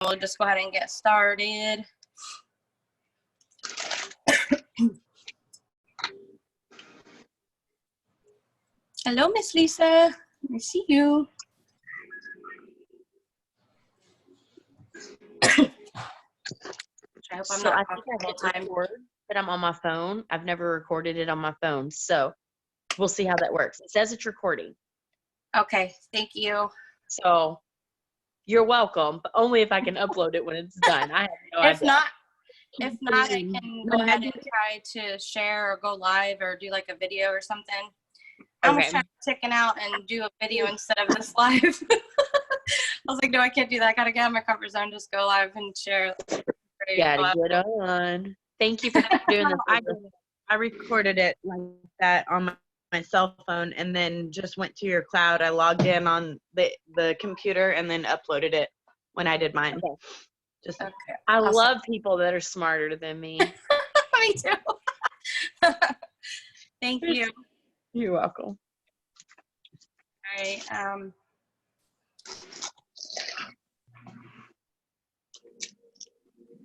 we'll just go ahead and get started. Hello, Miss Lisa. I see you. I hope I'm not talking the whole time. But I'm on my phone. I've never recorded it on my phone, so we'll see how that works. It says it's recording. Okay, thank you. So you're welcome, but only if I can upload it when it's done. I have no idea. If not, I can go ahead and try to share or go live or do like a video or something. I almost tried checking out and do a video instead of this live. I was like, no, I can't do that. I gotta get out of my comfort zone, just go live and share. Gotta get on. Thank you for doing this. I recorded it like that on my cell phone and then just went to your cloud. I logged in on the computer and then uploaded it when I did mine. Okay. I love people that are smarter than me. Me too. Thank you. You're welcome. All right.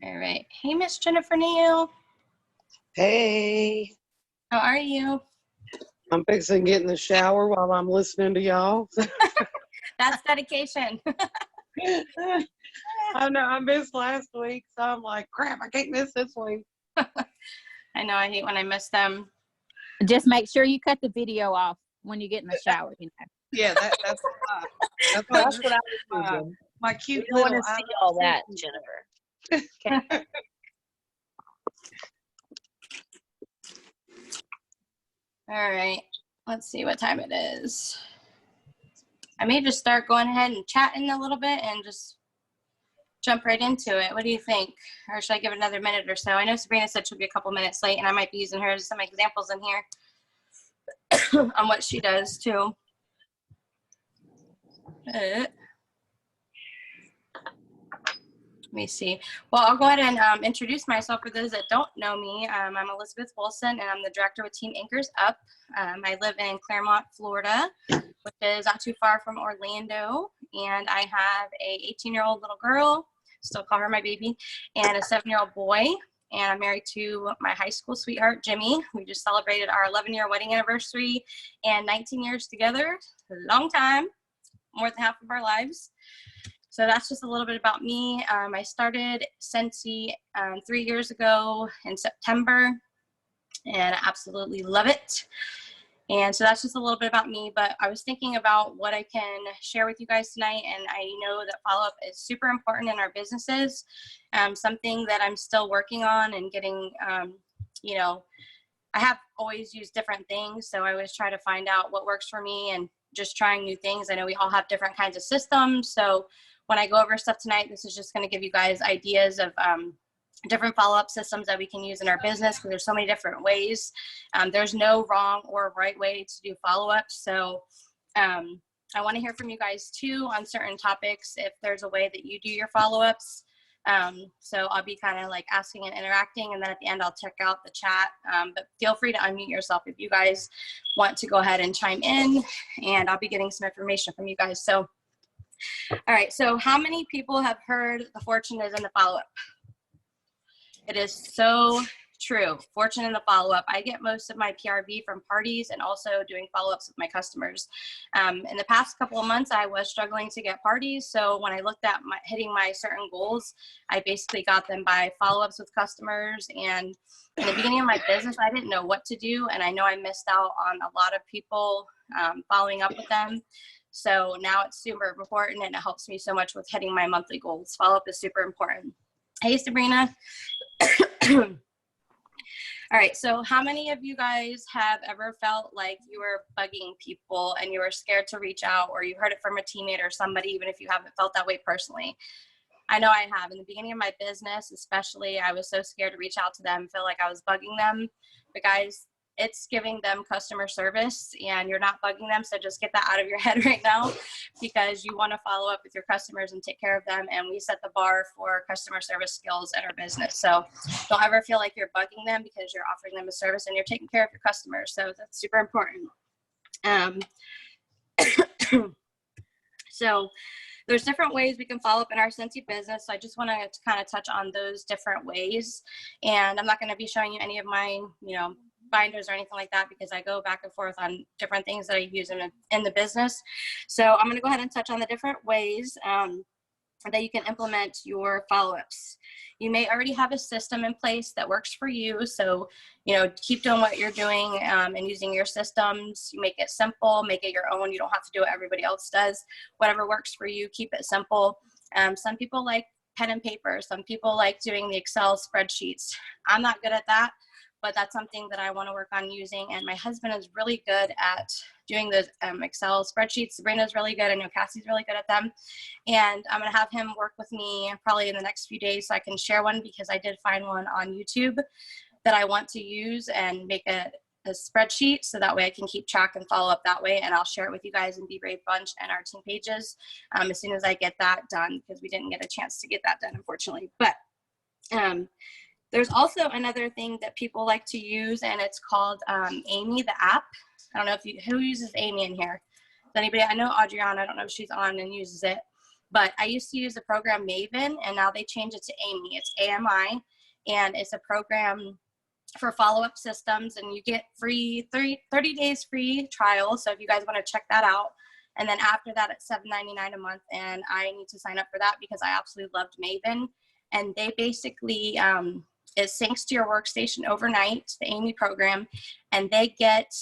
All right. Hey, Miss Jennifer Neal. Hey. How are you? I'm fixing to get in the shower while I'm listening to y'all. That's dedication. I know I missed last week, so I'm like, crap, I can't miss this week. I know, I hate when I miss them. Just make sure you cut the video off when you get in the shower. You know. Yeah, that's what I was doing. My cute You don't little. want to see all that, Jennifer. Okay. All right. Let's see what time it is. I may just start going ahead and chatting a little bit and just jump right into it. What do you think? Or should I give it another minute or so? I know Sabrina said she'll be a couple minutes late, and I might be using her as some examples in here on what she does too. Let me see. Well, I'll go ahead and introduce myself for those that don't know me. I'm Elizabeth Wilson, and I'm the director with Team Anchors Up. I live in Claremont, Florida, which is not too far from Orlando. And I have a 18-year-old little girl, still call her my baby, and a 7-year-old boy. And I'm married to my high school sweetheart, Jimmy. We just celebrated our 11-year wedding anniversary and 19 years together. A long time, more than half of our lives. So that's just a little bit about me. I started Scentsy 3 years ago in September, and I absolutely love it. And so that's just a little bit about me, but I was thinking about what I can share with you guys tonight, and I know that follow-up is super important in our businesses, something that I'm still working on and getting, you know, I have always used different things, so I always try to find out what works for me and just trying new things. I know we all have different kinds of systems, so when I go over stuff tonight, this is just going to give you guys ideas of different follow-up systems that we can use in our business, because there's so many different ways. There's no wrong or right way to do follow-up. So I want to hear from you guys too on certain topics if there's a way that you do your follow-ups. So I'll be kind of like asking and interacting, and then at the end I'll check out the chat. But feel free to unmute yourself if you guys want to go ahead and chime in, and I'll be getting some information from you guys. So all right, so how many people have heard the fortune is in the follow-up? It is so true. Fortune in the follow-up. I get most of my PRV from parties and also doing follow-ups with my customers. In the past couple of months, I was struggling to get parties. So when I looked at hitting my certain goals, I basically got them by follow-ups with customers. And in the beginning of my business, I didn't know what to do. And I know I missed out on a lot of people following up with them. So now it's super important, and it helps me so much with hitting my monthly goals. Follow-up is super important. Hey, Sabrina. All right, so how many of you guys have ever felt like you were bugging people and you were scared to reach out, or you heard it from a teammate or somebody, even if you haven't felt that way personally? I know I have. In the beginning of my business, especially, I was so scared to reach out to them, feel like I was bugging them. But guys, it's giving them customer service, and you're not bugging them. So just get that out of your head right now, because you want to follow up with your customers and take care of them. And we set the bar for customer service skills in our business. So don't ever feel like you're bugging them, because you're offering them a service and you're taking care of your customers. So that's super important. So there's different ways we can follow up in our Scentsy business. So I just want to kind of touch on those different ways. And I'm not going to be showing you any of my, binders or anything like that, because I go back and forth on different things that I use in the business. So I'm going to go ahead and touch on the different ways that you can implement your follow-ups. You may already have a system in place that works for you. So, keep doing what you're doing and using your systems. You make it simple, make it your own. You don't have to do what everybody else does. Whatever works for you, keep it simple. Some people like pen and paper. Some people like doing the Excel spreadsheets. I'm not good at that, but that's something that I want to work on using. And my husband is really good at doing those Excel spreadsheets. Sabrina's really good. I know Cassie's really good at them. And I'm going to have him work with me probably in the next few days so I can share one, because I did find one on YouTube that I want to use and make a spreadsheet, so that way I can keep track and follow up that way. And I'll share it with you guys in Be Brave Bunch and our team pages as soon as I get that done, because we didn't get a chance to get that done, unfortunately. But there's also another thing that people like to use, and it's called Amy, the app. I don't know who uses Amy in here. Does anybody? I know Adriana, I don't know if she's on and uses it, but I used to use the program Maven, and now they changed it to Amy. It's AMI, and it's a program for follow-up systems, and you get free 30 days free trial. So if you guys want to check that out, and then after that it's $7.99 a month, and I need to sign up for that because I absolutely loved Maven. And they basically it syncs to your workstation overnight, the Amy program, and they get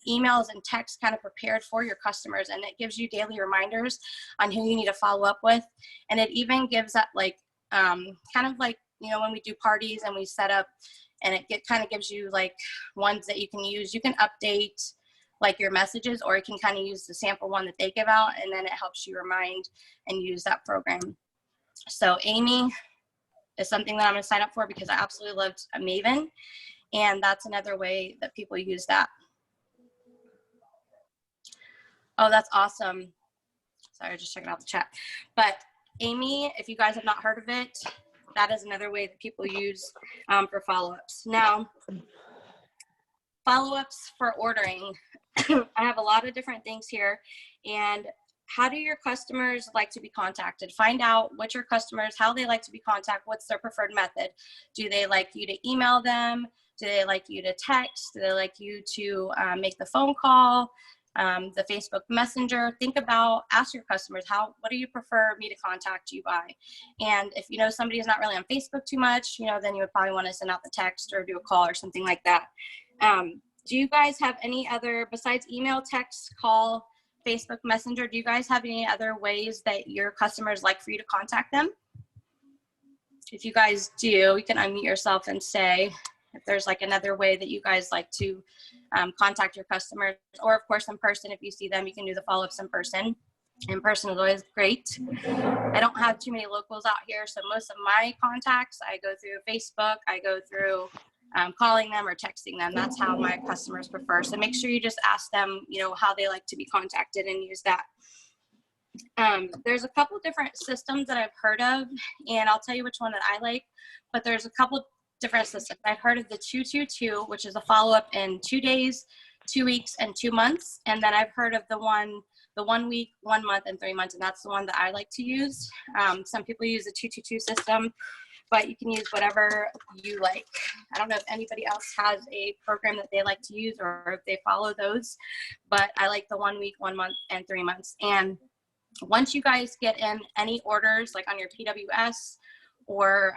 emails and texts kind of prepared for your customers, and it gives you daily reminders on who you need to follow up with. And it even gives up like kind of like when we do parties and we set up, and it kind of gives you like ones that you can use. You can update like your messages, or you can kind of use the sample one that they give out, and then it helps you remind and use that program. So Amy is something that I'm going to sign up for because I absolutely loved Maven, and that's another way that people use that. Oh, that's awesome. Sorry, just checking out the chat. But Amy, if you guys have not heard of it, that is another way that people use for follow-ups. Now, follow-ups for ordering. I have a lot of different things here. And how do your customers like to be contacted? Find out what your customers, how they like to be contacted, what's their preferred method. Do they like you to email them? Do they like you to text? Do they like you to make the phone call? The Facebook Messenger? Ask your customers, what do you prefer me to contact you by? And if somebody is not really on Facebook too much, then you would probably want to send out the text or do a call or something like that. Do you guys have any other, besides email, text, call, Facebook Messenger, do you guys have any other ways that your customers like for you to contact them? If you guys do, you can unmute yourself and say if there's like another way that you guys like to contact your customers, or of course in person. If you see them, you can do the follow-ups in person. In person is always great. I don't have too many locals out here, so most of my contacts I go through Facebook. I go through calling them or texting them. That's how my customers prefer. So make sure you just ask them, how they like to be contacted, and use that. There's a couple different systems that I've heard of, and I'll tell you which one that I like, but there's a couple different systems. I've heard of the 222, which is a follow-up in 2 days, 2 weeks, and 2 months. And then I've heard of the 1 week, 1 month, and 3 months, and that's the one that I like to use. Some people use the 222 system, but you can use whatever you like. I don't know if anybody else has a program that they like to use or if they follow those, but I like the 1 week, 1 month, and 3 months. And once you guys get in any orders, like on your PWS, or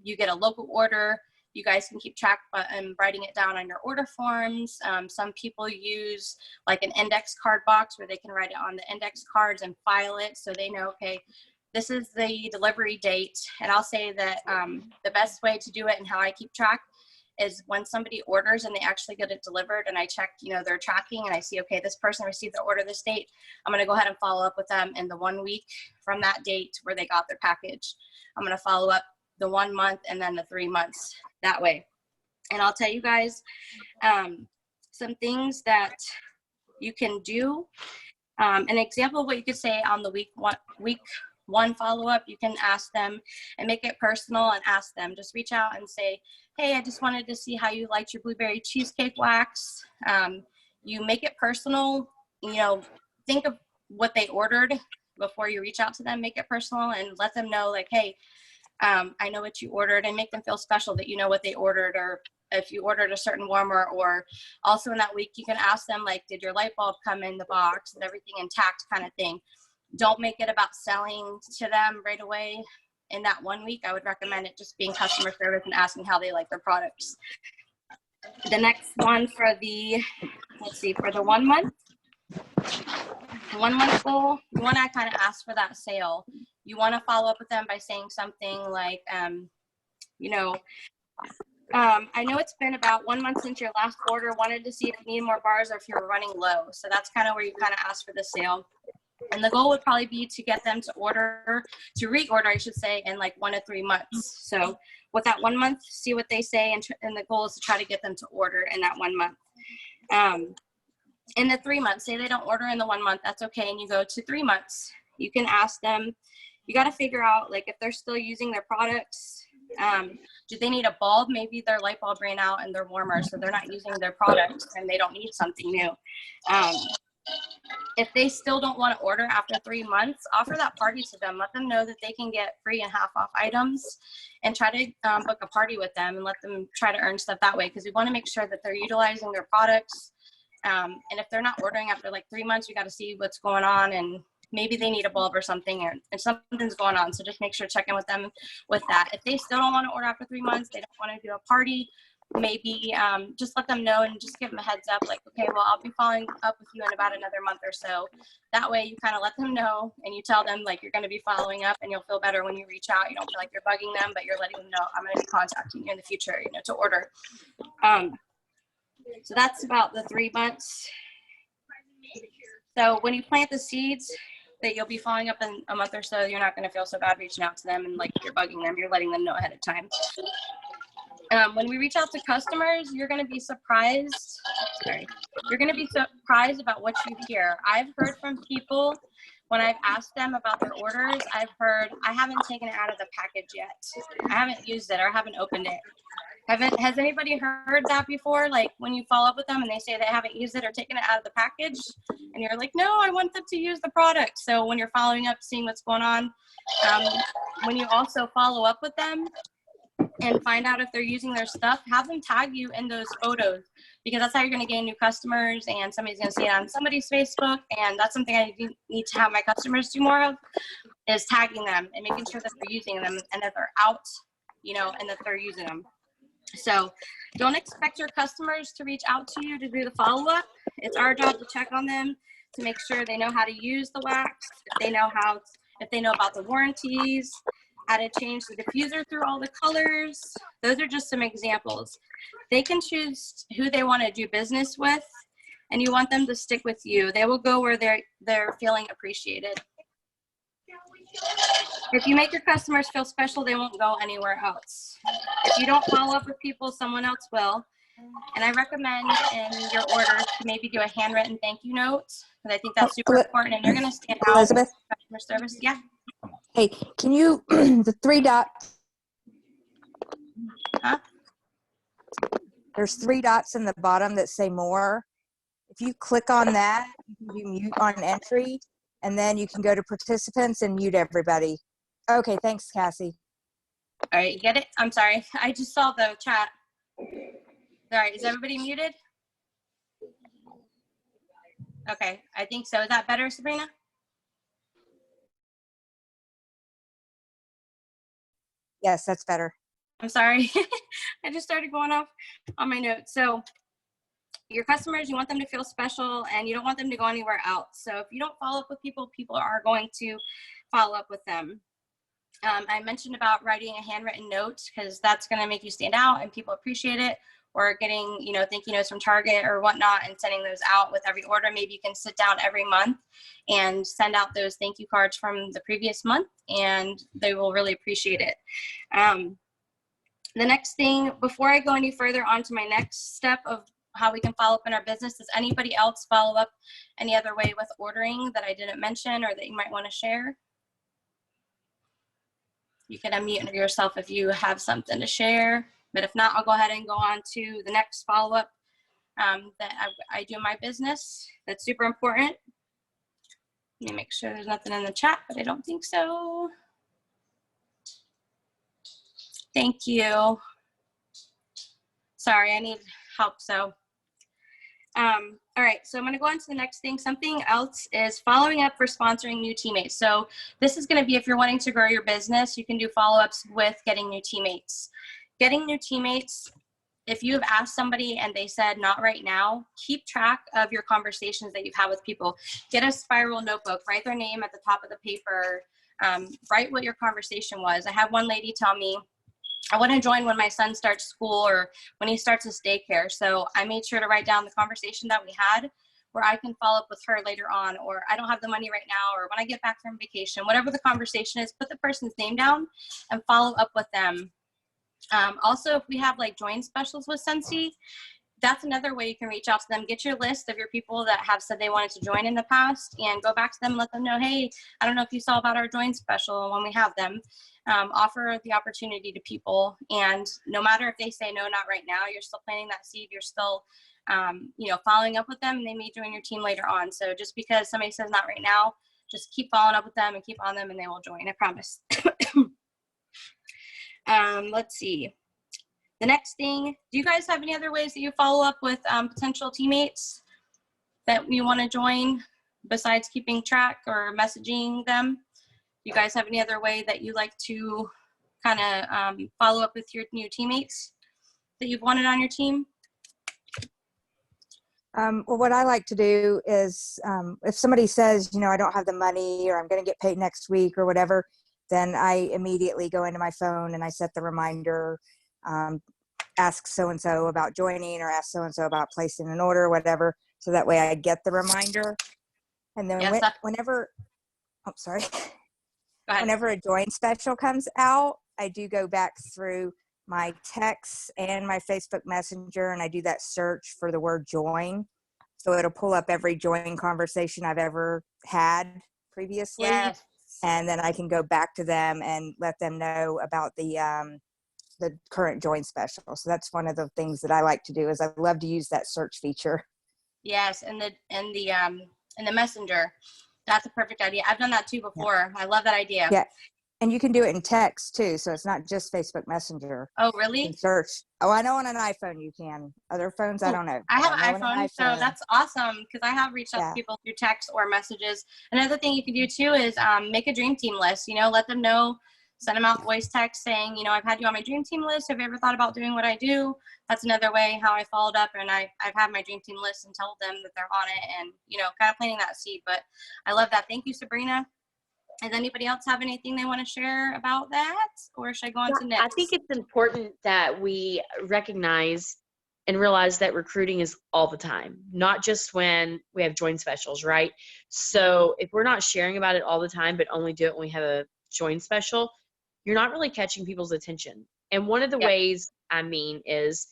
you get a local order, you guys can keep track and writing it down on your order forms. Some people use like an index card box where they can write it on the index cards and file it, so they know, okay, this is the delivery date. And I'll say that the best way to do it and how I keep track is when somebody orders and they actually get it delivered, and I check, their tracking, and I see, okay, this person received the order this date. I'm going to go ahead and follow up with them in the 1 week from that date where they got their package. I'm going to follow up the 1 month and then the 3 months that way. And I'll tell you guys some things that you can do. An example of what you could say on the week one follow-up, you can ask them and make it personal and ask them. Just reach out and say, hey, I just wanted to see how you liked your blueberry cheesecake wax. You make it personal, think of what they ordered before you reach out to them, make it personal and let them know like, hey, I know what you ordered, and make them feel special that you know what they ordered, or if you ordered a certain warmer. Or also in that week, you can ask them like, did your light bulb come in the box? Is everything intact, kind of thing. Don't make it about selling to them right away in that 1 week. I would recommend it just being customer service and asking how they like their products. The next one for the, let's see, for the 1 month, 1 month goal, you want to kind of ask for that sale. You want to follow up with them by saying something like, you know, I know it's been about 1 month since your last order. Wanted to see if you need more bars or if you're running low. So that's kind of where you kind of ask for the sale. And the goal would probably be to get them to reorder, I should say, in like 1 to 3 months. So with that 1 month, see what they say, and the goal is to try to get them to order in that 1 month. In the 3 months, say they don't order in the 1 month, that's okay, and you go to 3 months. You can ask them, you got to figure out like if they're still using their products. Do they need a bulb? Maybe their light bulb ran out and they're warmer, so they're not using their products and they don't need something new. If they still don't want to order after 3 months, offer that party to them. Let them know that they can get free and half off items, and try to book a party with them and let them try to earn stuff that way, because we want to make sure that they're utilizing their products. And if they're not ordering after like 3 months, you got to see what's going on, and maybe they need a bulb or something, and something's going on. So just make sure to check in with them with that. If they still don't want to order after 3 months, they don't want to do a party, maybe just let them know and just give them a heads up, like, okay, well, I'll be following up with you in about another month or so. That way you kind of let them know, and you tell them like you're going to be following up, and you'll feel better when you reach out. You don't feel like you're bugging them, but you're letting them know I'm going to be contacting you in the future, you know, to order. So that's about the 3 months. So when you plant the seeds that you'll be following up in a month or so, you're not going to feel so bad reaching out to them and like you're bugging them. You're letting them know ahead of time. When we reach out to customers, you're going to be surprised. You're going to be surprised about what you hear. I've heard from people when I've asked them about their orders, I've heard, I haven't taken it out of the package yet. I haven't used it or haven't opened it. Has anybody heard that before? Like when you follow up with them and they say they haven't used it or taken it out of the package, and you're like, no, I want them to use the product. So when you're following up, seeing what's going on, when you also follow up with them and find out if they're using their stuff, have them tag you in those photos, because that's how you're going to gain new customers, and somebody's going to see it on somebody's Facebook. And that's something I need to have my customers do more of, is tagging them and making sure that they're using them and that they're out, you know, and that they're using them. So don't expect your customers to reach out to you to do the follow-up. It's our job to check on them, to make sure they know how to use the wax, if they know about the warranties, how to change the diffuser through all the colors. Those are just some examples. They can choose who they want to do business with, and you want them to stick with you. They will go where they're feeling appreciated. If you make your customers feel special, they won't go anywhere else. If you don't follow up with people, someone else will. And I recommend in your orders to maybe do a handwritten thank you note, because I think that's super important, and you're going to stand out with customer service. Yeah. Hey, can you, the 3 dots? Huh? There's 3 dots in the bottom that say more. If you click on that, you can do mute on entry, and then you can go to participants and mute everybody. Okay, thanks, Cassie. All right, you get it? I'm sorry. I just saw the chat. All right, is everybody muted? Okay, I think so. Is that better, Sabrina? Yes, that's better. I'm sorry. I just started going off on my notes. So your customers, you want them to feel special, and you don't want them to go anywhere else. So if you don't follow up with people, people are going to follow up with them. I mentioned about writing a handwritten note, because that's going to make you stand out and people appreciate it. Or getting, you know, thank you notes from Target or whatnot and sending those out with every order. Maybe you can sit down every month and send out those thank you cards from the previous month, and they will really appreciate it. The next thing, before I go any further on to my next step of how we can follow up in our business, does anybody else follow up any other way with ordering that I didn't mention or that you might want to share? You can unmute yourself if you have something to share. But if not, I'll go ahead and go on to the next follow-up that I do in my business. That's super important. Let me make sure there's nothing in the chat, but I don't think so. Thank you. Sorry, I need help. So, all right, so I'm gonna go on to the next thing. Something else is following up for sponsoring new teammates. So this is gonna be if you're wanting to grow your business, you can do follow-ups with getting new teammates. Getting new teammates, if you have asked somebody and they said not right now, keep track of your conversations that you've had with people. Get a spiral notebook, write their name at the top of the paper, write what your conversation was. I had one lady tell me, I want to join when my son starts school or when he starts his daycare. So I made sure to write down the conversation that we had where I can follow up with her later on, or I don't have the money right now, or when I get back from vacation, whatever the conversation is, put the person's name down and follow up with them. Also, if we have like join specials with Sensi, that's another way you can reach out to them. Get your list of your people that have said they wanted to join in the past and go back to them and let them know, hey, I don't know if you saw about our join special when we have them. Offer the opportunity to people, and no matter if they say no, not right now, you're still planting that seed. You're still, following up with them, and they may join your team later on. So just because somebody says not right now, just keep following up with them and keep on them, and they will join. I promise. Let's see. The next thing, do you guys have any other ways that you follow up with potential teammates that you want to join besides keeping track or messaging them? You guys have any other way that you like to kind of follow up with your new teammates that you've wanted on your team? Well, what I like to do is if somebody says, I don't have the money or I'm going to get paid next week or whatever, then I immediately go into my phone and I set the reminder, ask so-and-so about joining or ask so-and-so about placing an order or whatever. So that way I get the reminder. And then Yes, whenever a join special comes out, I do go back through my texts and my Facebook Messenger, and I do that search for the word join. So it'll pull up every join conversation I've ever had previously. Yes. And then I can go back to them and let them know about the current join special. So that's one of the things that I like to do is I love to use that search feature. Yes, and the messenger. That's a perfect idea. I've done that too before. Yeah. I love that idea. Yeah. And you can do it in text too. So it's not just Facebook Messenger. Oh, really? You can search. Oh, I know on an iPhone you can. Other phones, I don't know. I have an iPhone, so that's awesome because I have reached out to people through text or messages. Another thing you can do too is make a dream team list. Let them know, send them out voice text saying, I've had you on my dream team list. Have you ever thought about doing what I do? That's another way how I followed up, and I've had my dream team list and told them that they're on it, and kind of planting that seed. But I love that. Thank you, Sabrina. Does anybody else have anything they want to share about that, or should I go on to next? I think it's important that we recognize and realize that recruiting is all the time, not just when we have join specials, right? So if we're not sharing about it all the time, but only do it when we have a join special, you're not really catching people's attention. And one of the ways is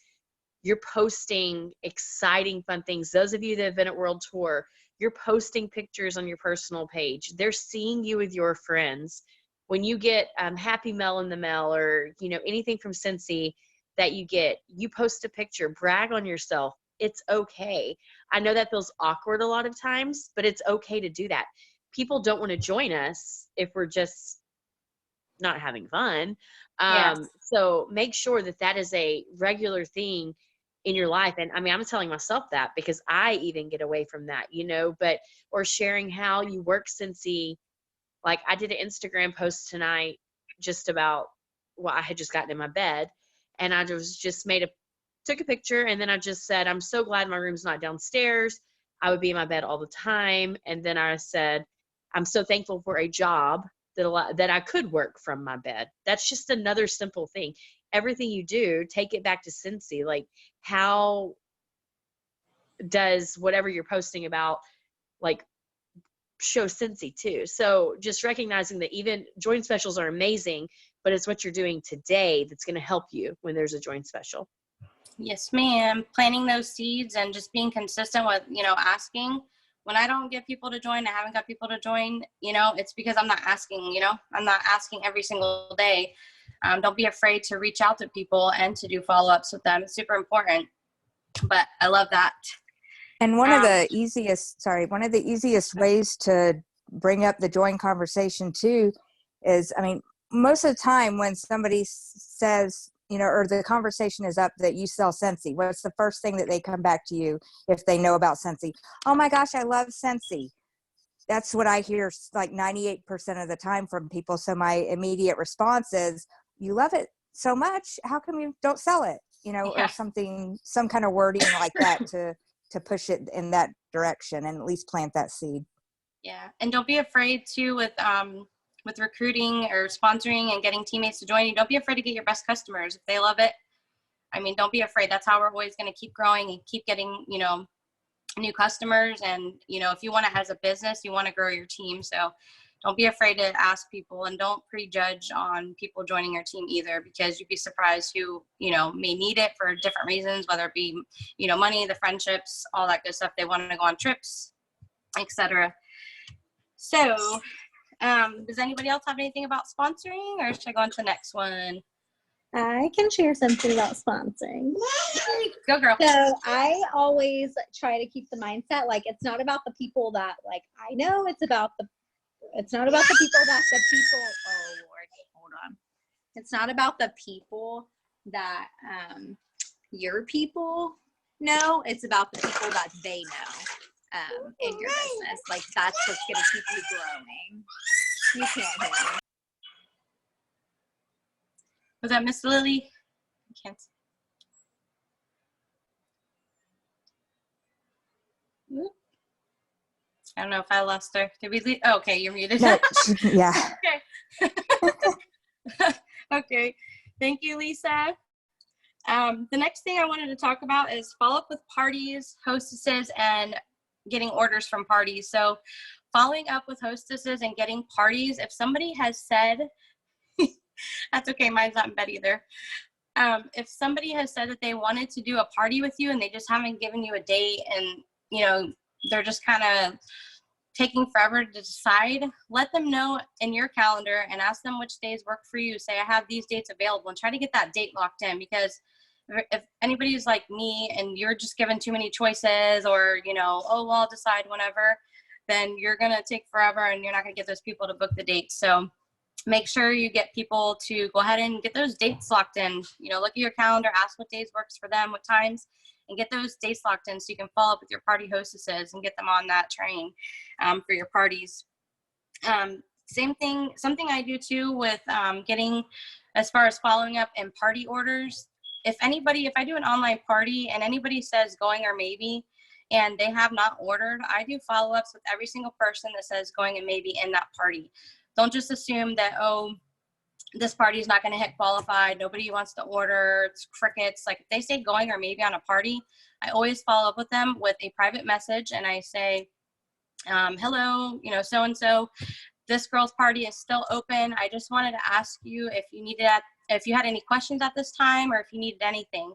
you're posting exciting, fun things. Those of you that have been at World Tour, you're posting pictures on your personal page. They're seeing you with your friends. When you get Happy Mail in the mail or, anything from Sensi that you get, you post a picture, brag on yourself. It's okay. I know that feels awkward a lot of times, but it's okay to do that. People don't want to join us if we're just not having fun. So make sure that is a regular thing in your life. And I'm telling myself that because I even get away from that, or sharing how you work Sensi. Like I did an Instagram post tonight just about I had just gotten in my bed, and I just took a picture, and then I just said, I'm so glad my room's not downstairs. I would be in my bed all the time. And then I said, I'm so thankful for a job that I could work from my bed. That's just another simple thing. Everything you do, take it back to Sensi. Like, how does whatever you're posting about, show Sensi too? So just recognizing that even join specials are amazing, but it's what you're doing today that's going to help you when there's a join special. Yes, ma'am. Planting those seeds and just being consistent with, asking. When I don't get people to join, I haven't got people to join, it's because I'm not asking, I'm not asking every single day. Don't be afraid to reach out to people and to do follow-ups with them. It's super important, but I love that. And one of the easiest ways to bring up the join conversation too is, I mean, most of the time when somebody says, you know, or the conversation is up that you sell Scentsy, what's the first thing that they come back to you if they know about Scentsy? Oh my gosh, I love Scentsy. That's what I hear like 98% of the time from people. So my immediate response is, you love it so much, how come you don't sell it? You know, or something, some kind of wording like that to push it in that direction and at least plant that seed. Yeah, and don't be afraid too with recruiting or sponsoring and getting teammates to join you. Don't be afraid to get your best customers if they love it. I mean, don't be afraid. That's how we're always going to keep growing and keep getting, you know, new customers. And, you know, if you want to, as a business, you want to grow your team. So don't be afraid to ask people, and don't prejudge on people joining your team either, because you'd be surprised who, you know, may need it for different reasons, whether it be, you know, money, the friendships, all that good stuff. They want to go on trips, etc. So, does anybody else have anything about sponsoring, or should I go on to the next one? I can share something about sponsoring. Go girl. So I always try to keep the mindset like it's not about the people that like I know, it's not about the people that the people, oh Lord, hold on. It's not about the people that your people know, it's about the people that they know in your business. Like that's what's gonna keep you growing. You can't hear me. Was that Miss Lily? I can't see. I don't know if I lost her. Did we leave? Oh, okay, you're muted. No, yeah. Okay. Okay. Thank you, Lisa. The next thing I wanted to talk about is follow up with parties, hostesses, and getting orders from parties. So following up with hostesses and getting parties, if somebody has said, that's okay, mine's not in bed either. If somebody has said that they wanted to do a party with you and they just haven't given you a date, and, you know, they're just kind of taking forever to decide, let them know in your calendar and ask them which days work for you. Say, I have these dates available, and try to get that date locked in, because if anybody's like me and you're just given too many choices, or, you know, oh, well, I'll decide whenever, then you're going to take forever and you're not going to get those people to book the dates. So make sure you get people to go ahead and get those dates locked in. You know, look at your calendar, ask what days works for them, what times, and get those dates locked in so you can follow up with your party hostesses and get them on that train for your parties. Same thing, something I do too with getting, as far as following up and party orders. If I do an online party and anybody says going or maybe, and they have not ordered, I do follow-ups with every single person that says going and maybe in that party. Don't just assume that, oh, this party is not going to hit qualified, nobody wants to order, it's crickets. Like if they say going or maybe on a party, I always follow up with them with a private message, and I say, hello, you know, so-and-so, this girl's party is still open. I just wanted to ask you if you had any questions at this time, or if you needed anything.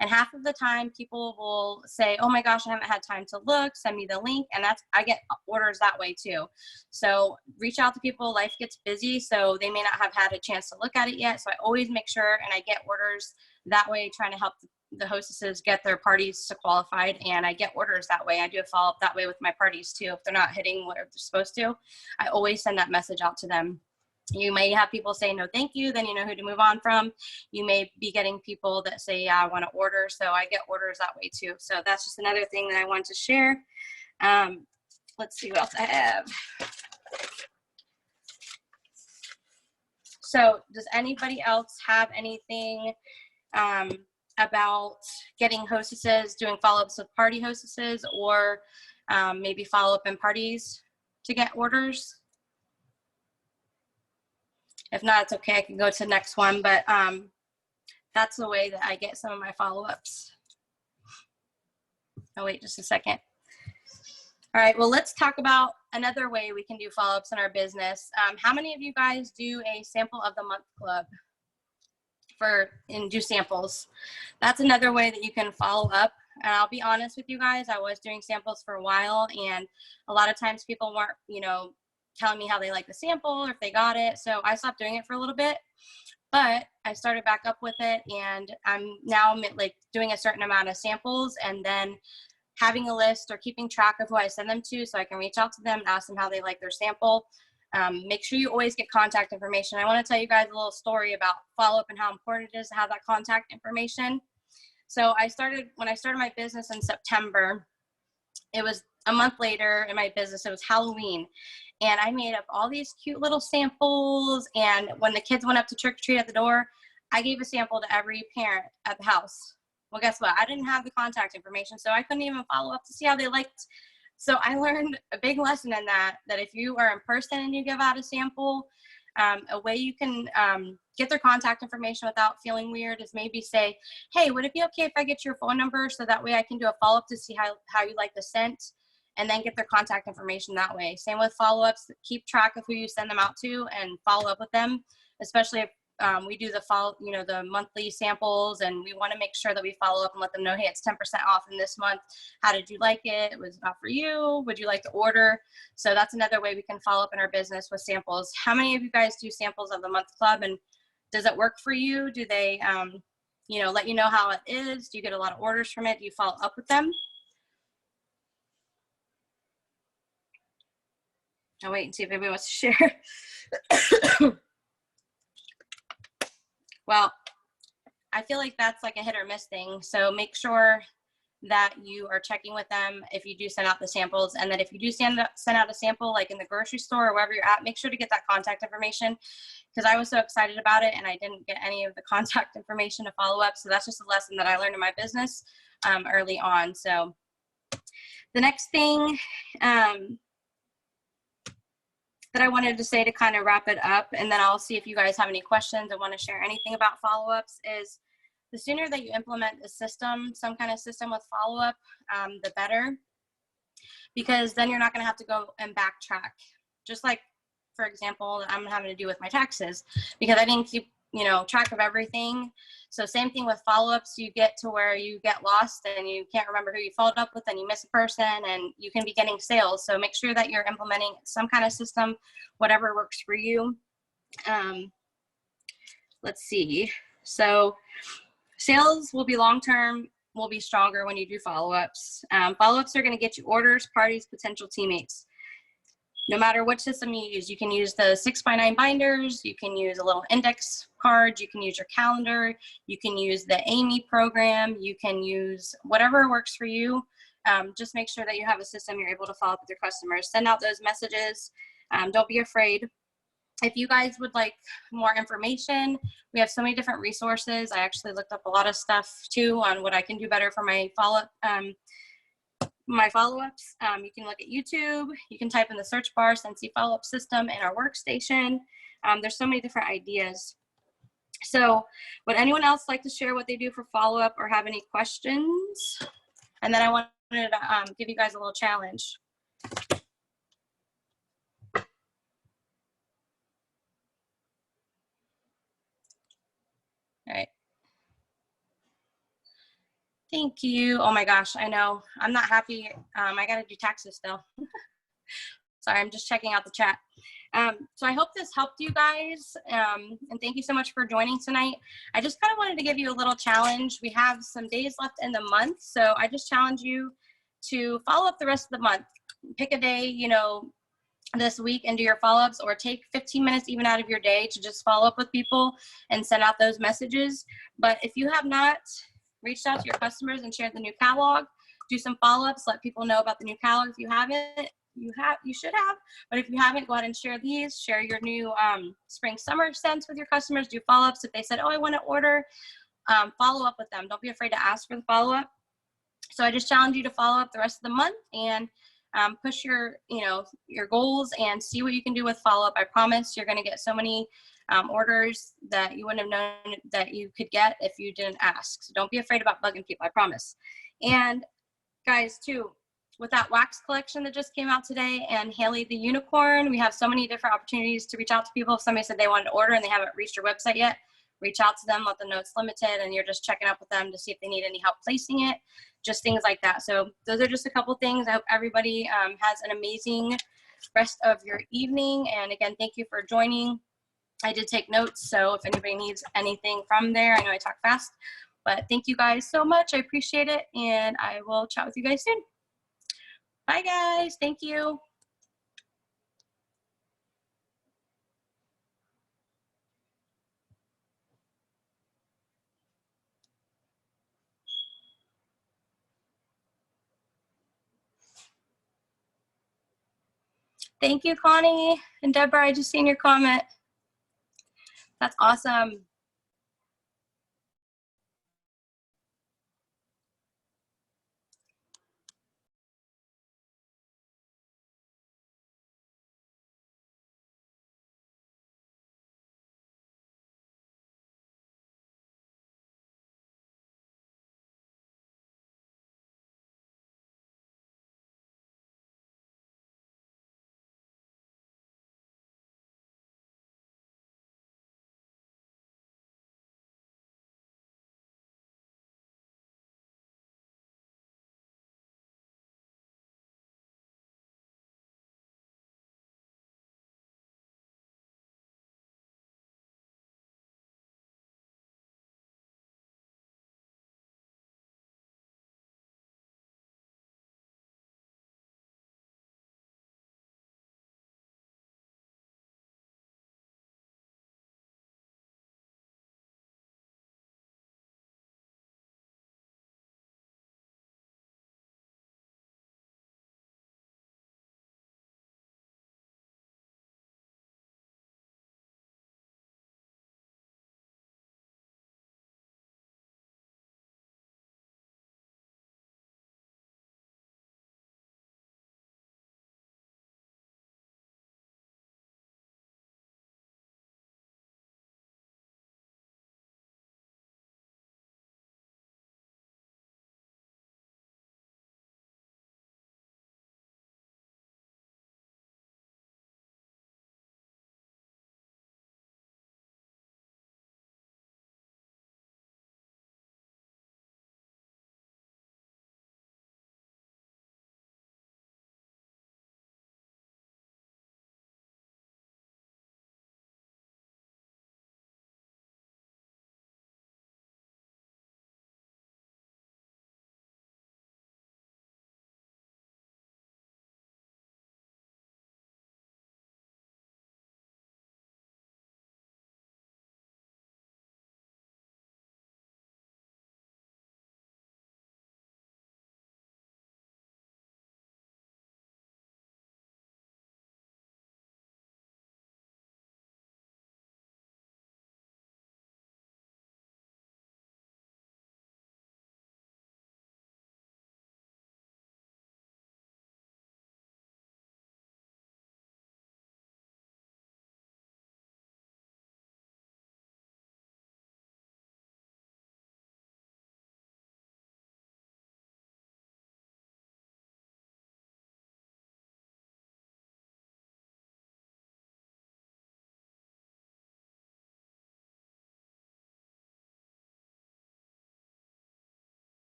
And half of the time people will say, oh my gosh, I haven't had time to look, send me the link. And I get orders that way too. So reach out to people, life gets busy, so they may not have had a chance to look at it yet. So I always make sure, and I get orders that way, trying to help the hostesses get their parties to qualified, and I get orders that way. I do a follow-up that way with my parties too. If they're not hitting what they're supposed to, I always send that message out to them. You may have people say no thank you, then you know who to move on from. You may be getting people that say, yeah, I want to order. So I get orders that way too. So that's just another thing that I wanted to share. Let's see what else I have. So does anybody else have anything about getting hostesses, doing follow-ups with party hostesses, or maybe follow-up in parties to get orders? If not, it's okay. I can go to the next one, but that's the way that I get some of my follow-ups. Oh, wait just a second. All right, well, let's talk about another way we can do follow-ups in our business. How many of you guys do a sample of the month club and do samples? That's another way that you can follow up. And I'll be honest with you guys, I was doing samples for a while, and a lot of times people weren't, you know, telling me how they like the sample or if they got it. So I stopped doing it for a little bit, but I started back up with it, and I'm now like doing a certain amount of samples, and then having a list or keeping track of who I send them to so I can reach out to them and ask them how they like their sample. Make sure you always get contact information. I want to tell you guys a little story about follow-up and how important it is to have that contact information. So when I started my business in September, it was a month later in my business, it was Halloween. And I made up all these cute little samples. And when the kids went up to trick or treat at the door, I gave a sample to every parent at the house. Well, guess what? I didn't have the contact information, so I couldn't even follow up to see how they liked. So I learned a big lesson in that if you are in person and you give out a sample, a way you can get their contact information without feeling weird is maybe say, hey, would it be okay if I get your phone number so that way I can do a follow-up to see how you like the scent, and then get their contact information that way. Same with follow-ups. Keep track of who you send them out to and follow up with them, especially if we do the monthly samples, and we want to make sure that we follow up and let them know, hey, it's 10% off in this month. How did you like it? Was it not for you? Would you like to order? So that's another way we can follow up in our business with samples. How many of you guys do samples of the month club, and does it work for you? Do they, let you know how it is? Do you get a lot of orders from it? Do you follow up with them? I'll wait and see if anybody wants to share. Well, I feel like that's like a hit or miss thing. So make sure that you are checking with them if you do send out the samples, and that if you do send out a sample like in the grocery store or wherever you're at, make sure to get that contact information, because I was so excited about it and I didn't get any of the contact information to follow up. So that's just a lesson that I learned in my business early on. So the next thing that I wanted to say to kind of wrap it up, and then I'll see if you guys have any questions and want to share anything about follow-ups, is the sooner that you implement a system, some kind of system with follow-up, the better, because then you're not going to have to go and backtrack. Just like, for example, I'm having to do with my taxes because I didn't keep track of everything. So same thing with follow-ups. You get to where you get lost and you can't remember who you followed up with, and you miss a person, and you can be getting sales. So make sure that you're implementing some kind of system, whatever works for you. Let's see. So sales will be long-term, will be stronger when you do follow-ups. Follow-ups are going to get you orders, parties, potential teammates. No matter which system you use, you can use the 6x9 binders, you can use a little index card, you can use your calendar, you can use the Amy program, you can use whatever works for you. Just make sure that you have a system you're able to follow up with your customers. Send out those messages. Don't be afraid. If you guys would like more information, we have so many different resources. I actually looked up a lot of stuff too on what I can do better for my follow-ups. You can look at YouTube. You can type in the search bar Scentsy follow-up system in our workstation. There's so many different ideas. So would anyone else like to share what they do for follow-up or have any questions? And then I wanted to give you guys a little challenge. All right. Thank you. Oh my gosh, I know. I'm not happy. I got to do taxes still. Sorry, I'm just checking out the chat. So I hope this helped you guys. And thank you so much for joining tonight. I just kind of wanted to give you a little challenge. We have some days left in the month. So I just challenge you to follow up the rest of the month. Pick a day, this week and do your follow-ups, or take 15 minutes even out of your day to just follow up with people and send out those messages. But if you have not reached out to your customers and shared the new catalog, do some follow-ups, let people know about the new catalog. If you haven't, you should have, but if you haven't, go ahead and share these. Share your new spring summer scents with your customers. Do follow-ups. If they said, oh, I want to order, follow up with them. Don't be afraid to ask for the follow-up. So I just challenge you to follow up the rest of the month and push your goals and see what you can do with follow-up. I promise you're going to get so many orders that you wouldn't have known that you could get if you didn't ask. So don't be afraid about bugging people, I promise. And guys, too, with that wax collection that just came out today and Haley the Unicorn, we have so many different opportunities to reach out to people. If somebody said they wanted to order and they haven't reached your website yet, reach out to them, let them know it's limited, and you're just checking up with them to see if they need any help placing it, just things like that. So those are just a couple things. I hope everybody has an amazing rest of your evening. And again, thank you for joining. I did take notes, so if anybody needs anything from there, I know I talk fast, But thank you guys so much. I appreciate it. And I will chat with you guys soon. Bye, guys. Thank you. Thank you, Connie and Deborah. I just seen your comment. That's awesome.